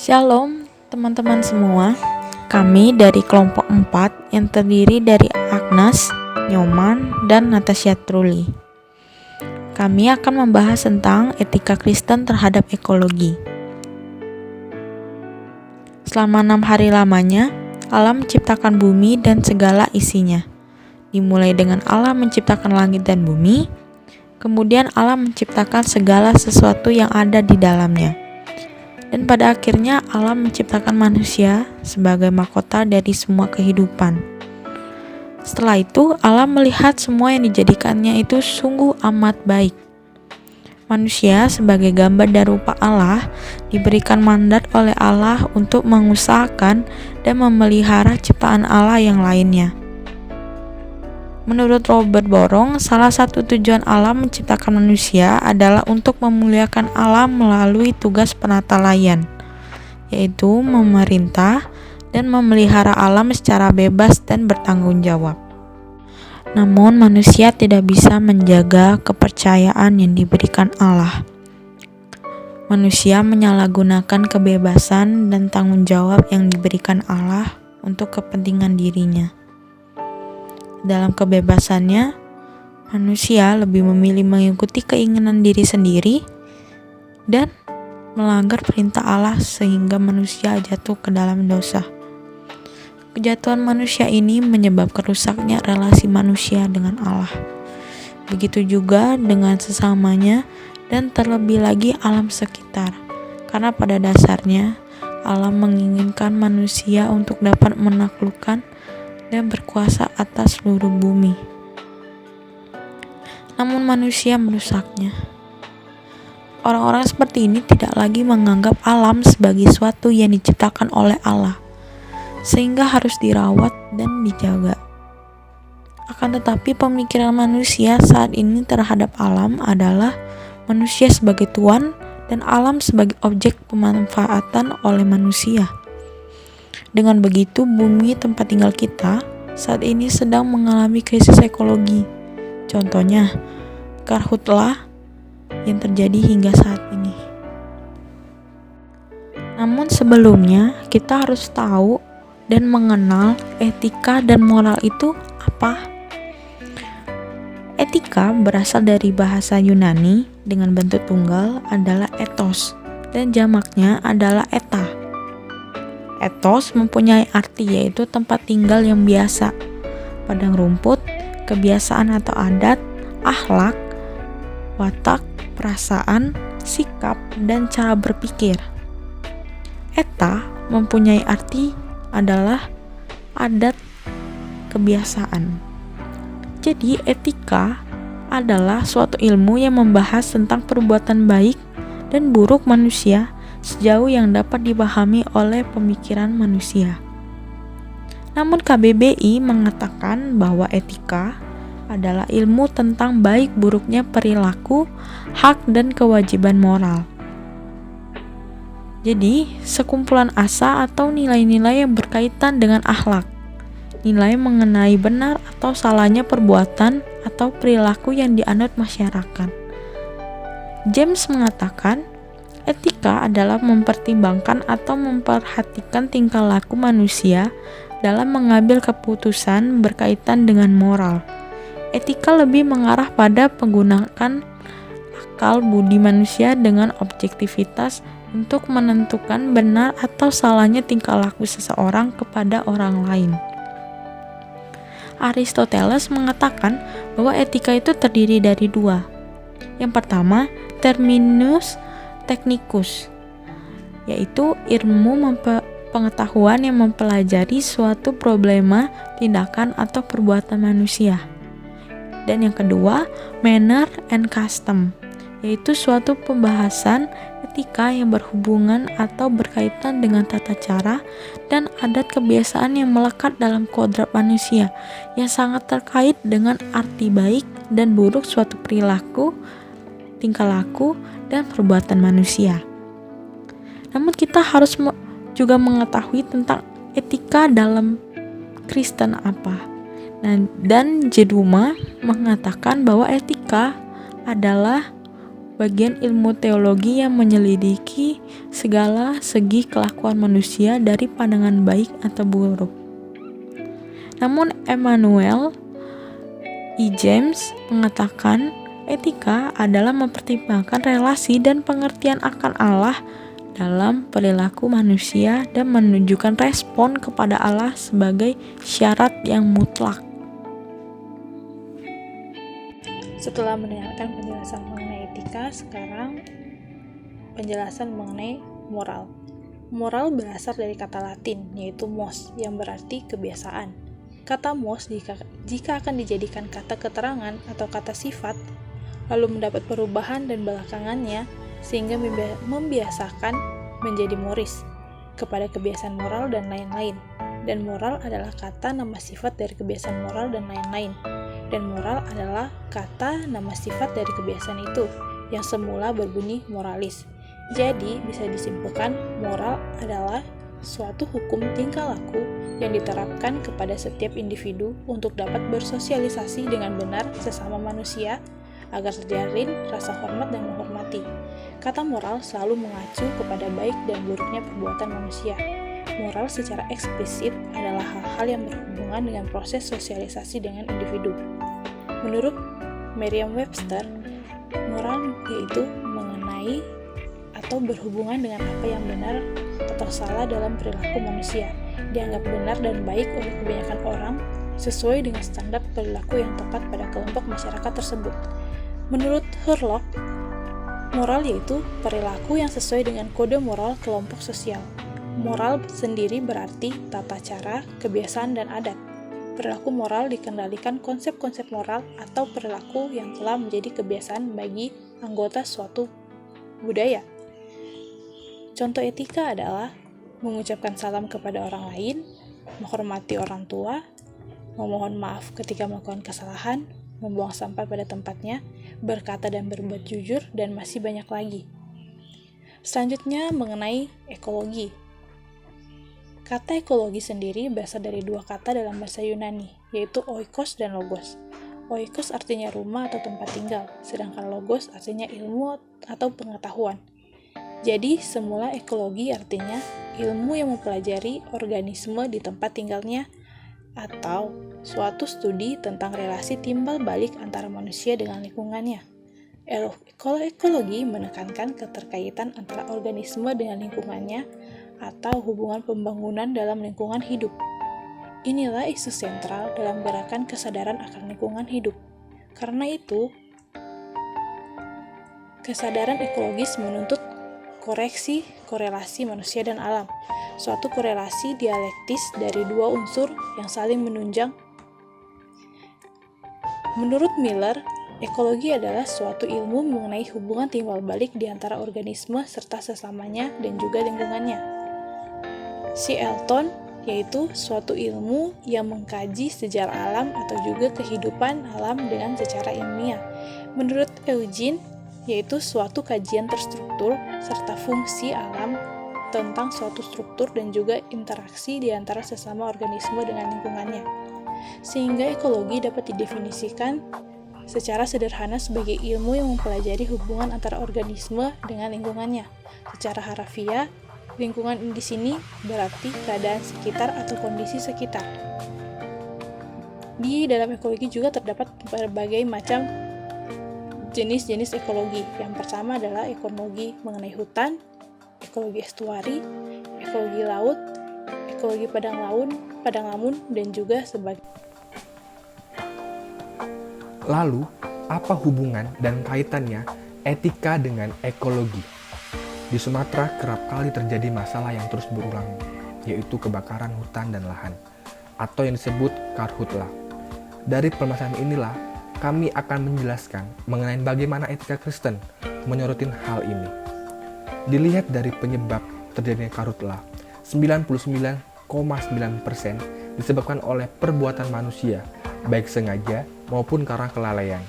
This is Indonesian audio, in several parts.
Shalom teman-teman semua. Kami dari kelompok 4 yang terdiri dari Agnes, Nyoman, dan Natasha Truli. Kami akan membahas tentang etika Kristen terhadap ekologi. Selama 6 hari lamanya, Allah menciptakan bumi dan segala isinya. Dimulai dengan Allah menciptakan langit dan bumi, kemudian Allah menciptakan segala sesuatu yang ada di dalamnya. Dan pada akhirnya Allah menciptakan manusia sebagai mahkota dari semua kehidupan. Setelah itu Allah melihat semua yang dijadikannya itu sungguh amat baik. Manusia sebagai gambar dan rupa Allah diberikan mandat oleh Allah untuk mengusahakan dan memelihara ciptaan Allah yang lainnya. Menurut Robert Borong, salah satu tujuan Allah menciptakan manusia adalah untuk memuliakan Allah melalui tugas penata layan, yaitu memerintah dan memelihara alam secara bebas dan bertanggung jawab. Namun manusia tidak bisa menjaga kepercayaan yang diberikan Allah. Manusia menyalahgunakan kebebasan dan tanggung jawab yang diberikan Allah untuk kepentingan dirinya. Dalam kebebasannya, manusia lebih memilih mengikuti keinginan diri sendiri dan melanggar perintah Allah sehingga manusia jatuh ke dalam dosa. Kejatuhan manusia ini menyebabkan rusaknya relasi manusia dengan Allah. Begitu juga dengan sesamanya dan terlebih lagi alam sekitar. Karena pada dasarnya Allah menginginkan manusia untuk dapat menaklukkan dan berkuasa atas seluruh bumi. Namun manusia merusaknya. Orang-orang seperti ini tidak lagi menganggap alam sebagai suatu yang diciptakan oleh Allah, sehingga harus dirawat dan dijaga. Akan tetapi pemikiran manusia saat ini terhadap alam adalah manusia sebagai tuan dan alam sebagai objek pemanfaatan oleh manusia. Dengan begitu, bumi tempat tinggal kita saat ini sedang mengalami krisis ekologi. Contohnya, karhutlah yang terjadi hingga saat ini. Namun sebelumnya, kita harus tahu dan mengenal etika dan moral itu apa. Etika berasal dari bahasa Yunani dengan bentuk tunggal adalah ethos dan jamaknya adalah eta. Ethos mempunyai arti yaitu tempat tinggal yang biasa, padang rumput, kebiasaan atau adat, akhlak, watak, perasaan, sikap, dan cara berpikir. Eta mempunyai arti adalah adat, kebiasaan. Jadi etika adalah suatu ilmu yang membahas tentang perbuatan baik dan buruk manusia sejauh yang dapat dipahami oleh pemikiran manusia. Namun KBBI mengatakan bahwa etika adalah ilmu tentang baik buruknya perilaku, hak dan kewajiban moral. Jadi, sekumpulan asa atau nilai-nilai yang berkaitan dengan akhlak, nilai mengenai benar atau salahnya perbuatan atau perilaku yang dianut masyarakat. James mengatakan, etika adalah mempertimbangkan atau memperhatikan tingkah laku manusia dalam mengambil keputusan berkaitan dengan moral. Etika lebih mengarah pada penggunaan akal budi manusia dengan objektivitas untuk menentukan benar atau salahnya tingkah laku seseorang kepada orang lain. Aristoteles mengatakan bahwa etika itu terdiri dari dua. Yang pertama, terminus technicus, yaitu ilmu pengetahuan yang mempelajari suatu problema, tindakan atau perbuatan manusia. Dan yang kedua, manner and custom, yaitu suatu pembahasan etika yang berhubungan atau berkaitan dengan tata cara dan adat kebiasaan yang melekat dalam kodrat manusia, yang sangat terkait dengan arti baik dan buruk suatu perilaku, tingkah laku, dan perbuatan manusia. Namun kita harus juga mengetahui tentang etika dalam Kristen apa. Dan Jeduma mengatakan bahwa etika adalah bagian ilmu teologi yang menyelidiki segala segi kelakuan manusia dari pandangan baik atau buruk. Namun Emmanuel E. James mengatakan etika adalah mempertimbangkan relasi dan pengertian akan Allah dalam perilaku manusia dan menunjukkan respon kepada Allah sebagai syarat yang mutlak. Setelah mendengarkan penjelasan mengenai etika, sekarang penjelasan mengenai moral. Moral berasal dari kata Latin, yaitu mos, yang berarti kebiasaan. Kata mos jika akan dijadikan kata keterangan atau kata sifat, lalu mendapat perubahan dan belakangannya, sehingga membiasakan menjadi moris, kepada kebiasaan moral dan lain-lain. Dan moral adalah kata nama sifat dari kebiasaan moral dan lain-lain. Dan moral adalah kata nama sifat dari kebiasaan itu, yang semula berbunyi moralis. Jadi, bisa disimpulkan, moral adalah suatu hukum tingkah laku yang diterapkan kepada setiap individu untuk dapat bersosialisasi dengan benar sesama manusia, agar terjalin rasa hormat dan menghormati. Kata moral selalu mengacu kepada baik dan buruknya perbuatan manusia. Moral secara eksplisit adalah hal-hal yang berhubungan dengan proses sosialisasi dengan individu. Menurut Merriam-Webster, moral yaitu mengenai atau berhubungan dengan apa yang benar atau salah dalam perilaku manusia, dianggap benar dan baik oleh kebanyakan orang sesuai dengan standar perilaku yang tepat pada kelompok masyarakat tersebut. Menurut Hurlock, moral yaitu perilaku yang sesuai dengan kode moral kelompok sosial. Moral sendiri berarti tata cara, kebiasaan, dan adat. Perilaku moral dikendalikan konsep-konsep moral atau perilaku yang telah menjadi kebiasaan bagi anggota suatu budaya. Contoh etika adalah mengucapkan salam kepada orang lain, menghormati orang tua, memohon maaf ketika melakukan kesalahan, membuang sampah pada tempatnya, berkata dan berbuat jujur, dan masih banyak lagi. Selanjutnya mengenai ekologi. Kata ekologi sendiri berasal dari dua kata dalam bahasa Yunani, yaitu oikos dan logos. Oikos artinya rumah atau tempat tinggal, sedangkan logos artinya ilmu atau pengetahuan. Jadi, semula ekologi artinya ilmu yang mempelajari organisme di tempat tinggalnya atau suatu studi tentang relasi timbal balik antara manusia dengan lingkungannya. Ekologi menekankan keterkaitan antara organisme dengan lingkungannya atau hubungan pembangunan dalam lingkungan hidup. Inilah isu sentral dalam gerakan kesadaran akan lingkungan hidup. Karena itu, kesadaran ekologis menuntut korelasi manusia dan alam, suatu korelasi dialektis dari dua unsur yang saling menunjang. Menurut Miller, ekologi adalah suatu ilmu mengenai hubungan timbal balik di antara organisme serta sesamanya dan juga lingkungannya. C. Elton, yaitu suatu ilmu yang mengkaji sejarah alam atau juga kehidupan alam dengan secara ilmiah. Menurut Eugene, yaitu suatu kajian terstruktur serta fungsi alam tentang suatu struktur dan juga interaksi di antara sesama organisme dengan lingkungannya. Sehingga ekologi dapat didefinisikan secara sederhana sebagai ilmu yang mempelajari hubungan antara organisme dengan lingkungannya. Secara harafiah, lingkungan di sini berarti keadaan sekitar atau kondisi sekitar. Di dalam ekologi juga terdapat berbagai macam jenis-jenis ekologi. Yang pertama adalah ekologi mengenai hutan, ekologi estuari, ekologi laut, ekologi padang lamun, dan juga sebagainya. Lalu, apa hubungan dan kaitannya etika dengan ekologi? Di Sumatera kerap kali terjadi masalah yang terus berulang, yaitu kebakaran hutan dan lahan, atau yang disebut karhutlah. Dari permasalahan inilah, kami akan menjelaskan mengenai bagaimana etika Kristen menyorotin hal ini. Dilihat dari penyebab terjadinya karhutlah, 99,9% disebabkan oleh perbuatan manusia, baik sengaja maupun karena kelalaian.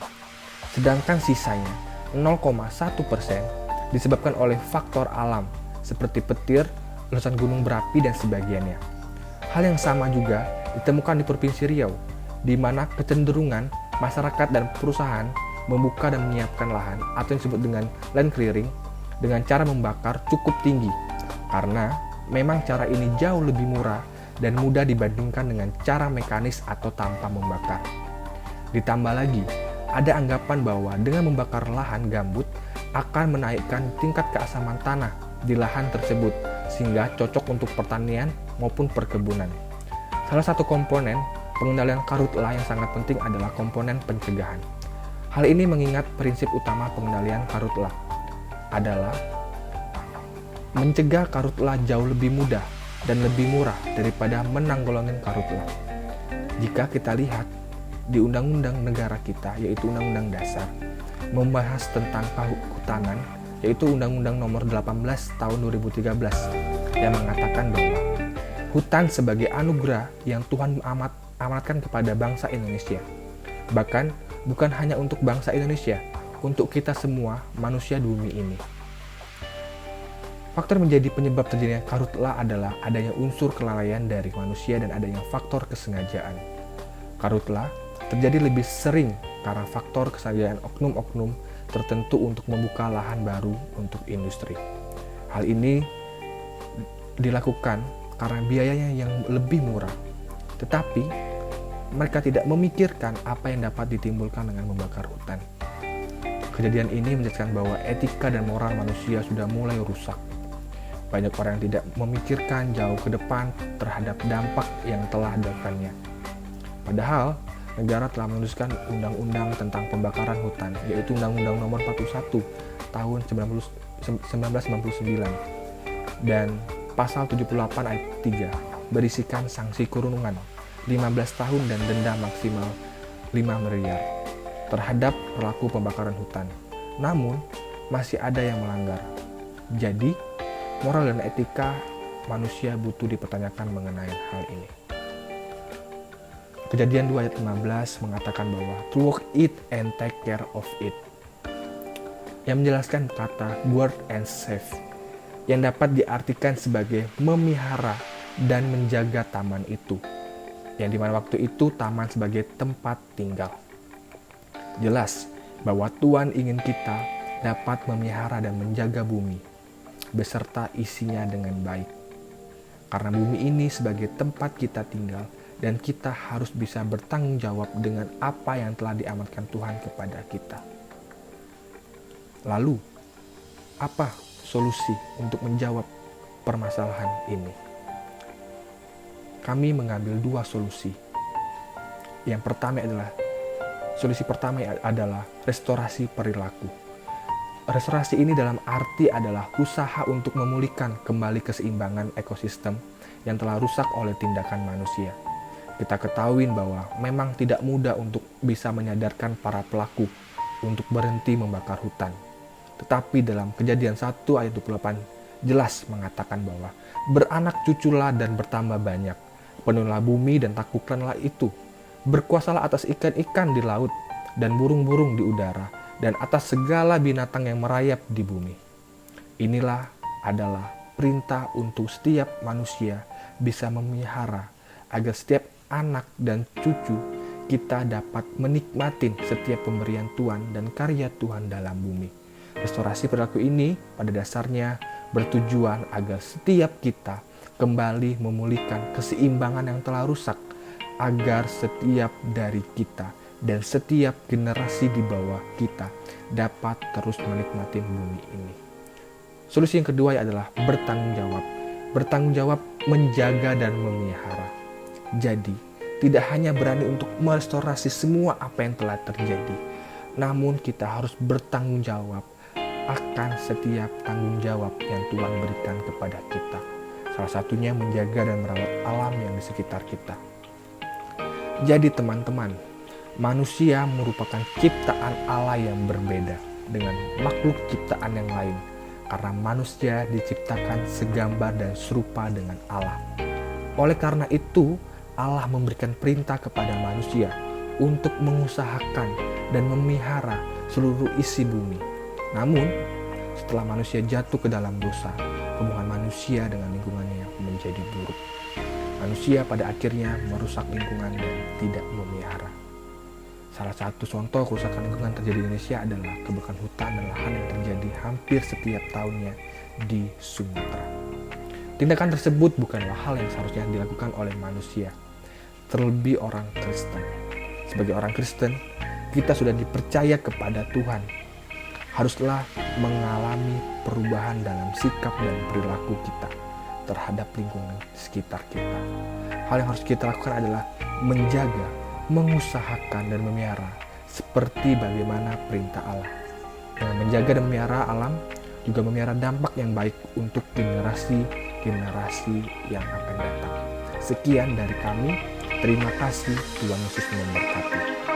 Sedangkan sisanya, 0,1%, disebabkan oleh faktor alam seperti petir, letusan gunung berapi, dan sebagainya. Hal yang sama juga ditemukan di Provinsi Riau, di mana kecenderungan masyarakat dan perusahaan membuka dan menyiapkan lahan atau yang disebut dengan land clearing dengan cara membakar cukup tinggi, karena memang cara ini jauh lebih murah dan mudah dibandingkan dengan cara mekanis atau tanpa membakar. Ditambah lagi, ada anggapan bahwa dengan membakar lahan gambut akan menaikkan tingkat keasaman tanah di lahan tersebut sehingga cocok untuk pertanian maupun perkebunan. Salah satu komponen pengendalian karhutlah yang sangat penting adalah komponen pencegahan. Hal ini mengingat prinsip utama pengendalian karhutlah adalah mencegah karhutlah jauh lebih mudah dan lebih murah daripada menanggulangi karhutlah. Jika kita lihat di undang-undang negara kita, yaitu Undang-Undang Dasar, membahas tentang kehutanan, yaitu Undang-Undang Nomor 18 Tahun 2013 yang mengatakan bahwa hutan sebagai anugerah yang Tuhan amanatkan kepada bangsa Indonesia. Bahkan bukan hanya untuk bangsa Indonesia, untuk kita semua manusia di bumi ini. Faktor menjadi penyebab terjadinya karhutlah adalah adanya unsur kelalaian dari manusia dan adanya faktor kesengajaan. Karhutlah terjadi lebih sering karena faktor kesengajaan oknum-oknum tertentu untuk membuka lahan baru untuk industri. Hal ini dilakukan karena biayanya yang lebih murah, tetapi mereka tidak memikirkan apa yang dapat ditimbulkan dengan membakar hutan. Kejadian ini menjelaskan bahwa etika dan moral manusia sudah mulai rusak. Banyak orang yang tidak memikirkan jauh ke depan terhadap dampak yang telah dilakukannya. Padahal, negara telah menuliskan undang-undang tentang pembakaran hutan, yaitu Undang-Undang Nomor 41 Tahun 1999 dan Pasal 78 ayat 3 berisikan sanksi kurungan 15 tahun dan denda maksimal 5 miliar terhadap pelaku pembakaran hutan. Namun, masih ada yang melanggar. Jadi, moral dan etika manusia butuh dipertanyakan mengenai hal ini. Kejadian 2 ayat 15 mengatakan bahwa to work it and take care of it, yang menjelaskan kata guard and save, yang dapat diartikan sebagai memelihara dan menjaga taman itu, yang dimana waktu itu taman sebagai tempat tinggal. Jelas bahwa Tuhan ingin kita dapat memelihara dan menjaga bumi beserta isinya dengan baik, karena bumi ini sebagai tempat kita tinggal dan kita harus bisa bertanggung jawab dengan apa yang telah diamanatkan Tuhan kepada kita. Lalu, apa solusi untuk menjawab permasalahan ini? Kami mengambil 2 solusi. Solusi pertama adalah restorasi perilaku. Restorasi ini dalam arti adalah usaha untuk memulihkan kembali keseimbangan ekosistem yang telah rusak oleh tindakan manusia. Kita ketahui bahwa memang tidak mudah untuk bisa menyadarkan para pelaku untuk berhenti membakar hutan. Tetapi dalam Kejadian 1 ayat 28 jelas mengatakan bahwa beranak cuculah dan bertambah banyak, penuhilah bumi dan taklukkanlah itu. Berkuasalah atas ikan-ikan di laut dan burung-burung di udara dan atas segala binatang yang merayap di bumi. Inilah adalah perintah untuk setiap manusia bisa memelihara agar setiap anak dan cucu kita dapat menikmati setiap pemberian Tuhan dan karya Tuhan dalam bumi. Restorasi perilaku ini pada dasarnya bertujuan agar setiap kita kembali memulihkan keseimbangan yang telah rusak, agar setiap dari kita dan setiap generasi di bawah kita dapat terus menikmati bumi ini. Solusi yang kedua adalah bertanggung jawab. Bertanggung jawab menjaga dan memelihara. Jadi, tidak hanya berani untuk merestorasi semua apa yang telah terjadi, namun kita harus bertanggung jawab akan setiap tanggung jawab yang Tuhan berikan kepada kita. Salah satunya menjaga dan merawat alam yang di sekitar kita. Jadi teman-teman, manusia merupakan ciptaan Allah yang berbeda dengan makhluk ciptaan yang lain, karena manusia diciptakan segambar dan serupa dengan Allah. Oleh karena itu, Allah memberikan perintah kepada manusia untuk mengusahakan dan memelihara seluruh isi bumi. Namun, setelah manusia jatuh ke dalam dosa, hubungan manusia dengan lingkungannya menjadi buruk. Manusia pada akhirnya merusak lingkungan dan tidak memelihara. Salah satu contoh kerusakan lingkungan terjadi di Indonesia adalah kebakaran hutan dan lahan yang terjadi hampir setiap tahunnya di Sumatera. Tindakan tersebut bukanlah hal yang seharusnya dilakukan oleh manusia, terlebih orang Kristen. Sebagai orang Kristen, kita sudah dipercaya kepada Tuhan. Haruslah mengalami perubahan dalam sikap dan perilaku kita terhadap lingkungan sekitar kita. Hal yang harus kita lakukan adalah menjaga, mengusahakan dan memelihara seperti bagaimana perintah Allah. Dengan menjaga dan memelihara alam juga memelihara dampak yang baik untuk generasi yang akan datang. Sekian dari kami. Terima kasih. Tuhan Yesus memberkati.